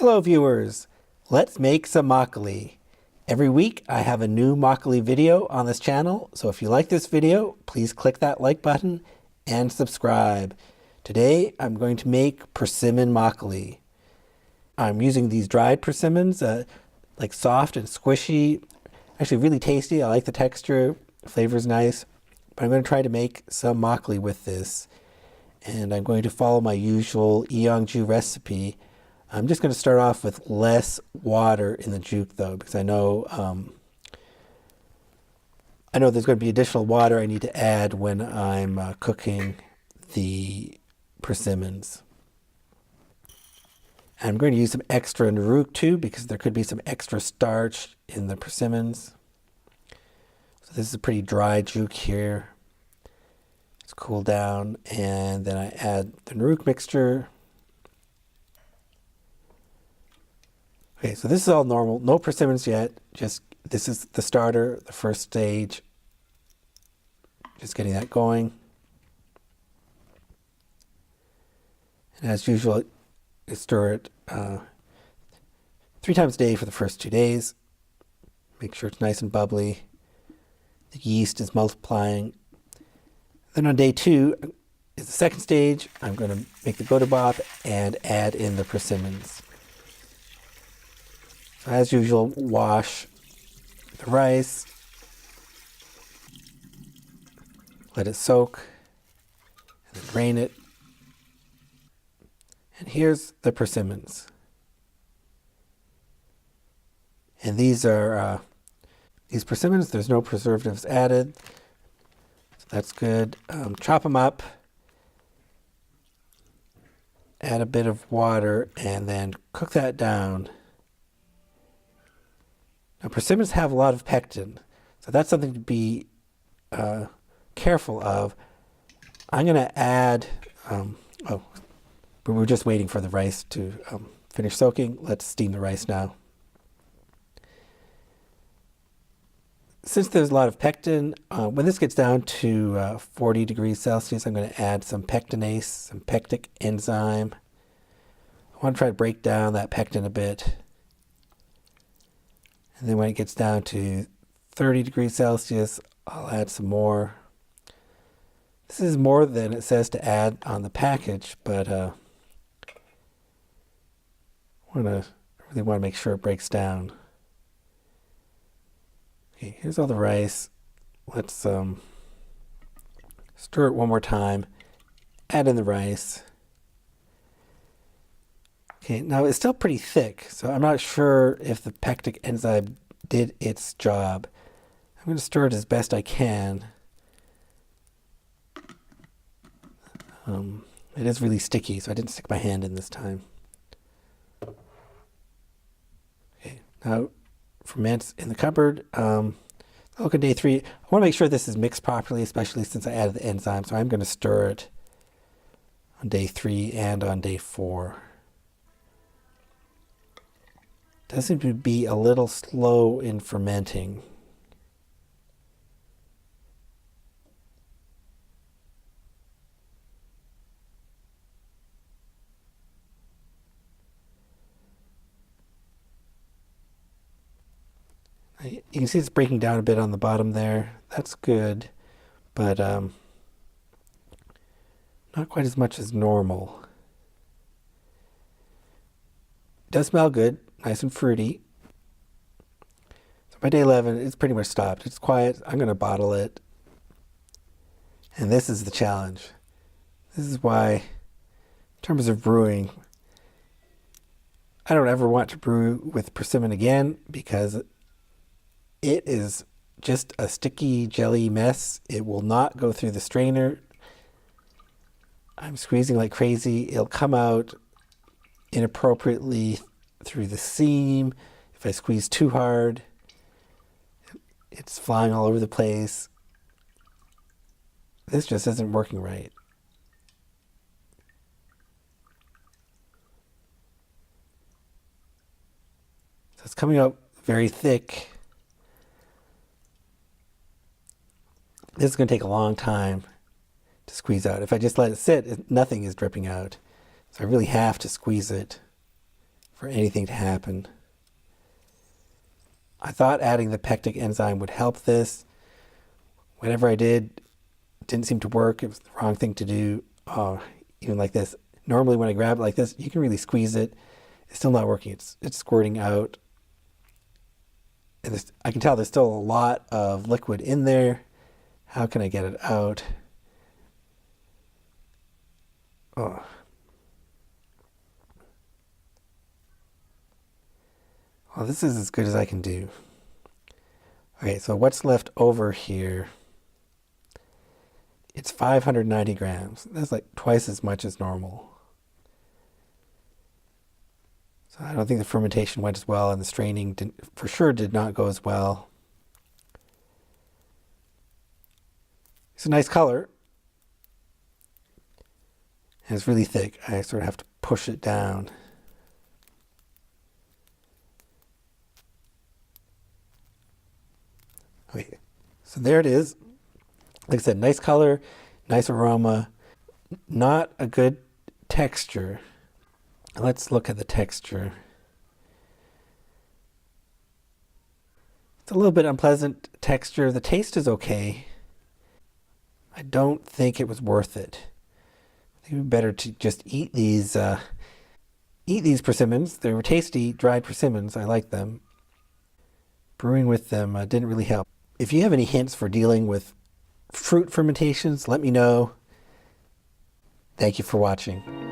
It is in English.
Hello viewers, let's make some makgeolli. Every week I have a new makgeolli video on this channel, so if you like this video, please click that like button and subscribe. Today I'm going to make persimmon makgeolli. I'm using these dried persimmons, like soft and squishy, actually really tasty. I like the texture, flavor's nice, but I'm going to try to make some makgeolli with this. And I'm going to follow my usual Eongju recipe. I'm just going to start off with less water in the juke though, because I know there's going to be additional water I need to add when I'm cooking the persimmons. I'm going to use some extra naruk too, because there could be some extra starch in the persimmons. So this is a pretty dry juke here. It's cool down, and then I add the naruk mixture. Okay, so this is all normal. No persimmons yet. Just this is the starter, the first stage. Just getting that going. And as usual, I stir it 3 times a day for the first 2 days. Make sure it's nice and bubbly. The yeast is multiplying. Then on day 2 is the second stage. I'm going to make the godabop and add in the persimmons. So as usual, wash the rice, let it soak, and then drain it. And here's the persimmons. And these are these persimmons, there's no preservatives added. So that's good. Chop them up, add a bit of water, and then cook that down. Now, persimmons have a lot of pectin, so that's something to be careful of. I'm going to add, but we're just waiting for the rice to finish soaking. Let's steam the rice now. Since there's a lot of pectin, when this gets down to 40 degrees Celsius, I'm going to add some pectinase, some pectic enzyme. I want to try to break down that pectin a bit. And then when it gets down to 30 degrees Celsius, I'll add some more. This is more than it says to add on the package, but I really want to make sure it breaks down. Okay, here's all the rice. Let's stir it one more time. Add in the rice. Okay, now it's still pretty thick, so I'm not sure if the pectic enzyme did its job. I'm going to stir it as best I can. It is really sticky, so I didn't stick my hand in this time. Okay, now ferments in the cupboard. Look at day 3. I want to make sure this is mixed properly, especially since I added the enzyme, so I'm going to stir it on day 3 and on day 4. Does seem to be a little slow in fermenting. You can see it's breaking down a bit on the bottom there. That's good, but not quite as much as normal. It does smell good. Nice and fruity. So by day 11, it's pretty much stopped. It's quiet. I'm going to bottle it. And this is the challenge. This is why, in terms of brewing, I don't ever want to brew with persimmon again, because it is just a sticky jelly mess. It will not go through the strainer. I'm squeezing like crazy. It'll come out inappropriately through the seam. If I squeeze too hard, it's flying all over the place. This just isn't working right. So it's coming out very thick. This is going to take a long time to squeeze out. If I just let it sit, nothing is dripping out. So I really have to squeeze it for anything to happen. I thought adding the pectic enzyme would help this. Whenever I did, it didn't seem to work. It was the wrong thing to do. Oh, even like this. Normally when I grab it like this, you can really squeeze it. It's still not working. It's squirting out. And I can tell there's still a lot of liquid in there. How can I get it out? Oh. Well, this is as good as I can do. Okay, so what's left over here? It's 590 grams. That's like twice as much as normal. So I don't think the fermentation went as well, and the straining for sure did not go as well. It's a nice color. And it's really thick. I sort of have to push it down. Okay, so there it is. Like I said, nice color, nice aroma, not a good texture. Let's look at the texture. It's a little bit unpleasant texture. The taste is okay. I don't think it was worth it. I think it would be better to just eat these persimmons. They were tasty dried persimmons. I like them. Brewing with them didn't really help. If you have any hints for dealing with fruit fermentations, let me know. Thank you for watching.